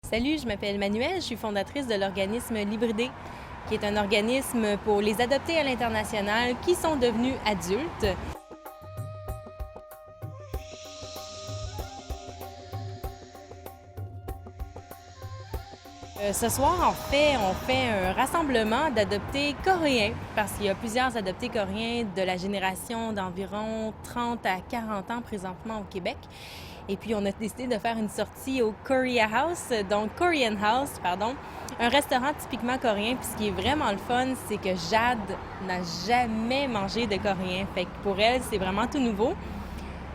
Salut, je m'appelle Manuelle, je suis fondatrice de l'organisme Libridé, qui est un organisme pour les adoptés à l'international qui sont devenus adultes. Ce soir, on fait un rassemblement d'adoptés coréens parce qu'il y a plusieurs adoptés coréens de la génération d'environ 30 à 40 ans présentement au Québec. Et puis, on a décidé de faire une sortie au Korea House, donc Korean House, pardon, un restaurant typiquement coréen. Puis ce qui est vraiment le fun, c'est que Jade n'a jamais mangé de coréen. Fait que pour elle, c'est vraiment tout nouveau.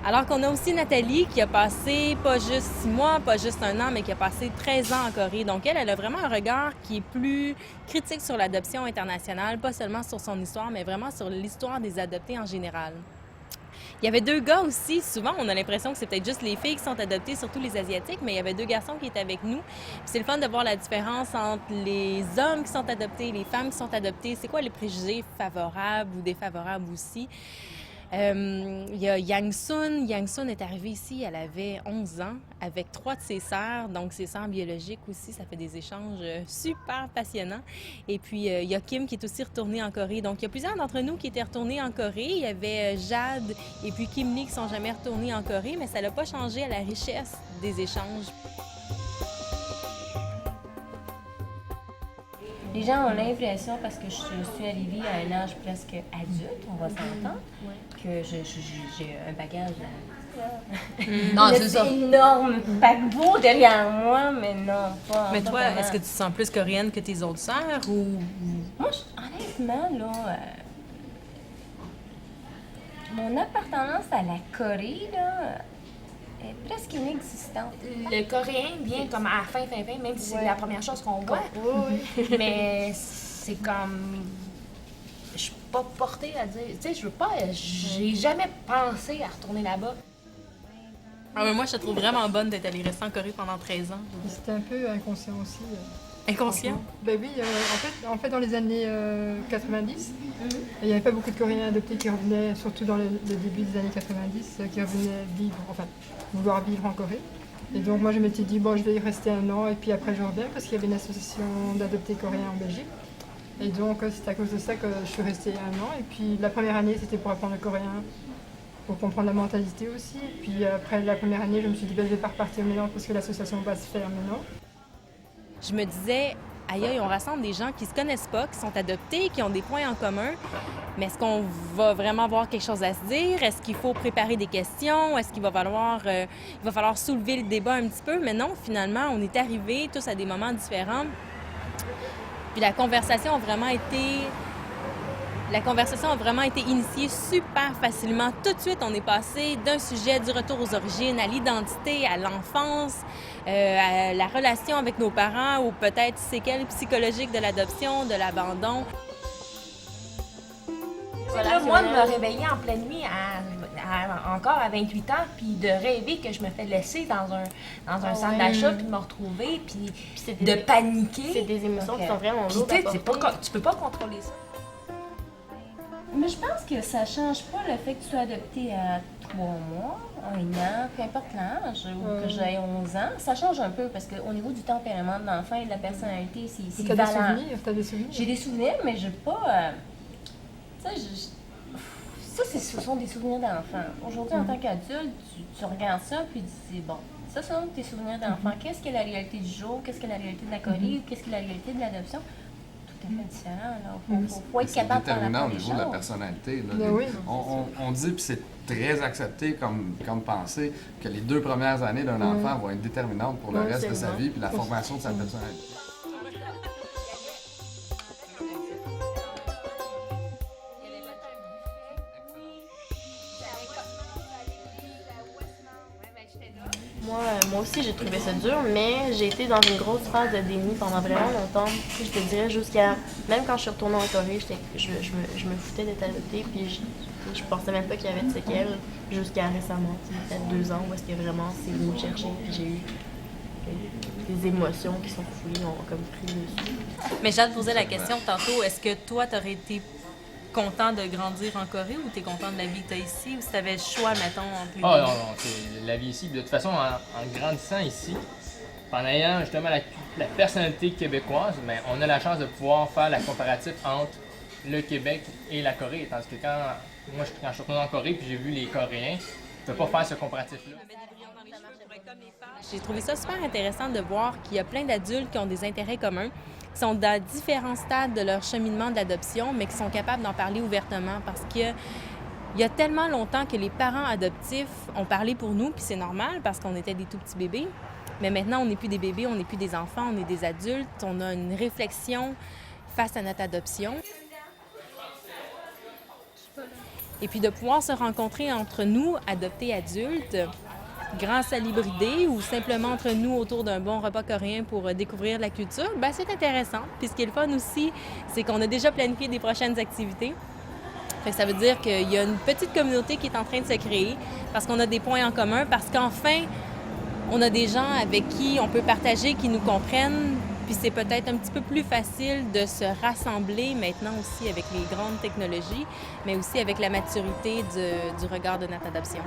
Alors qu'on a aussi Nathalie qui a passé pas juste 6 mois, pas juste 1 an, mais qui a passé 13 ans en Corée. Donc elle a vraiment un regard qui est plus critique sur l'adoption internationale, pas seulement sur son histoire, mais vraiment sur l'histoire des adoptés en général. Il y avait 2 gars aussi. Souvent, on a l'impression que c'est peut-être juste les filles qui sont adoptées, surtout les Asiatiques, mais il y avait 2 garçons qui étaient avec nous. Puis c'est le fun de voir la différence entre les hommes qui sont adoptés, les femmes qui sont adoptées. C'est quoi les préjugés favorables ou défavorables aussi? Il y a Yang Sun. Yang Sun est arrivée ici, elle avait 11 ans, avec 3 de ses sœurs, donc ses sœurs biologiques aussi. Ça fait des échanges super passionnants. Et puis, il y a Kim qui est aussi retournée en Corée. Donc, il y a plusieurs d'entre nous qui étaient retournés en Corée. Il y avait Jade et puis Kim Lee qui sont jamais retournés en Corée, mais ça n'a pas changé à la richesse des échanges. Les gens ont l'impression, parce que je suis arrivée à un âge presque adulte, on va s'entendre, que j'ai un bagage Non, c'est ça. énorme paquebot derrière moi, mais non, pas. Mais pas toi, vraiment. est-ce que tu te sens plus coréenne que tes autres sœurs ou... Moi, honnêtement, là, mon appartenance à la Corée, là, est presque inexistante. Le coréen vient comme à la fin, même si c'est la première chose qu'on voit. Mais c'est comme. Je suis pas portée à dire. Tu sais, je veux pas. J'ai jamais pensé à retourner là-bas. Ah, mais moi, je te trouve vraiment bonne d'être allée rester en Corée pendant 13 ans. C'était un peu inconscient aussi. Inconscient? Ben oui, en fait, dans les années 90, il n'y avait pas beaucoup de Coréens adoptés qui revenaient, surtout dans le début des années 90, qui revenaient vivre, enfin, vouloir vivre en Corée. Et donc moi, je m'étais dit, bon, je vais y rester 1 an, et puis après, je reviens, parce qu'il y avait une association d'adoptés coréens en Belgique. Et donc, c'est à cause de ça que je suis restée 1 an. Et puis, la première année, c'était pour apprendre le coréen, pour comprendre la mentalité aussi. Puis après la première année, je me suis dit, ben, je vais pas repartir maintenant, parce que l'association va se faire maintenant. Je me disais, aïe, aïe, on rassemble des gens qui se connaissent pas, qui sont adoptés, qui ont des points en commun. Mais est-ce qu'on va vraiment avoir quelque chose à se dire? Est-ce qu'il faut préparer des questions? Est-ce qu'il va falloir soulever le débat un petit peu? Mais non, finalement, on est arrivés tous à des moments différents. Puis la conversation a vraiment été initiée super facilement. Tout de suite, on est passé d'un sujet du retour aux origines, à l'identité, à l'enfance, à la relation avec nos parents ou peut-être séquelles psychologiques de l'adoption, de l'abandon. Là, moi, de me réveiller en pleine nuit encore à 28 ans, puis de rêver que je me fais laisser dans un centre d'achat, puis de me retrouver, puis de paniquer. C'est des émotions qui sont vraiment Puis lourdes tu à sais, porter. tu peux pas contrôler ça. Mais je pense que ça change pas le fait que tu sois adopté à 3 mois, 1 an, peu importe l'âge, ou que j'ai 11 ans. Ça change un peu parce qu'au niveau du tempérament de l'enfant et de la personnalité, c'est T'as valant. T'as des souvenirs? J'ai des souvenirs, mais j'ai pas. Tu sais, ça, ce sont des souvenirs d'enfant. Aujourd'hui, en tant qu'adulte, tu regardes ça puis tu dis, bon, ça sont tes souvenirs d'enfant. Qu'est-ce qui est la réalité du jour? Qu'est-ce qui est la réalité de la Corée? Qu'est-ce qui est la réalité de l'adoption? Tout à fait différent. Faut être C'est capable de faire déterminant la au part des niveau de la choses. personnalité. Là. Ben oui. On dit, puis c'est très accepté comme pensée, que les 2 premières années d'un enfant vont être déterminantes pour le Oui, reste de sa absolument. vie puis la formation de sa personnalité. Moi aussi, j'ai trouvé ça dur, mais j'ai été dans une grosse phase de déni pendant vraiment longtemps. Puis je te dirais jusqu'à... Même quand je suis retournée en Corée, je me foutais d'être adoptée, puis je pensais même pas qu'il y avait de séquelles jusqu'à récemment, peut-être 2 ans, où est-ce que vraiment c'est venu me chercher, puis j'ai eu des émotions qui sont foulées, ont comme pris dessus. Mais Jade posait la question tantôt, est-ce que toi, t'aurais été content de grandir en Corée ou t'es content de la vie que t'as ici ou si t'avais le choix, mettons, entre les Ah deux? non, c'est la vie ici. De toute façon, en grandissant ici, en ayant justement la personnalité québécoise, mais on a la chance de pouvoir faire la comparative entre le Québec et la Corée. Tandis que quand je suis retourné en Corée puis j'ai vu les Coréens, je ne peux pas faire ce comparatif-là. J'ai trouvé ça super intéressant de voir qu'il y a plein d'adultes qui ont des intérêts communs, qui sont dans différents stades de leur cheminement d'adoption, mais qui sont capables d'en parler ouvertement parce que il y a tellement longtemps que les parents adoptifs ont parlé pour nous, puis c'est normal parce qu'on était des tout petits bébés. Mais maintenant, on n'est plus des bébés, on n'est plus des enfants, on est des adultes. On a une réflexion face à notre adoption. Et puis de pouvoir se rencontrer entre nous, adoptés adultes, grâce à l'hybridé ou simplement entre nous autour d'un bon repas coréen pour découvrir la culture, bien, c'est intéressant. Puis ce qui est le fun aussi, c'est qu'on a déjà planifié des prochaines activités. Fait que ça veut dire qu'il y a une petite communauté qui est en train de se créer parce qu'on a des points en commun, parce qu'enfin, on a des gens avec qui on peut partager, qui nous comprennent. Puis c'est peut-être un petit peu plus facile de se rassembler maintenant aussi avec les grandes technologies, mais aussi avec la maturité du regard de notre adoption.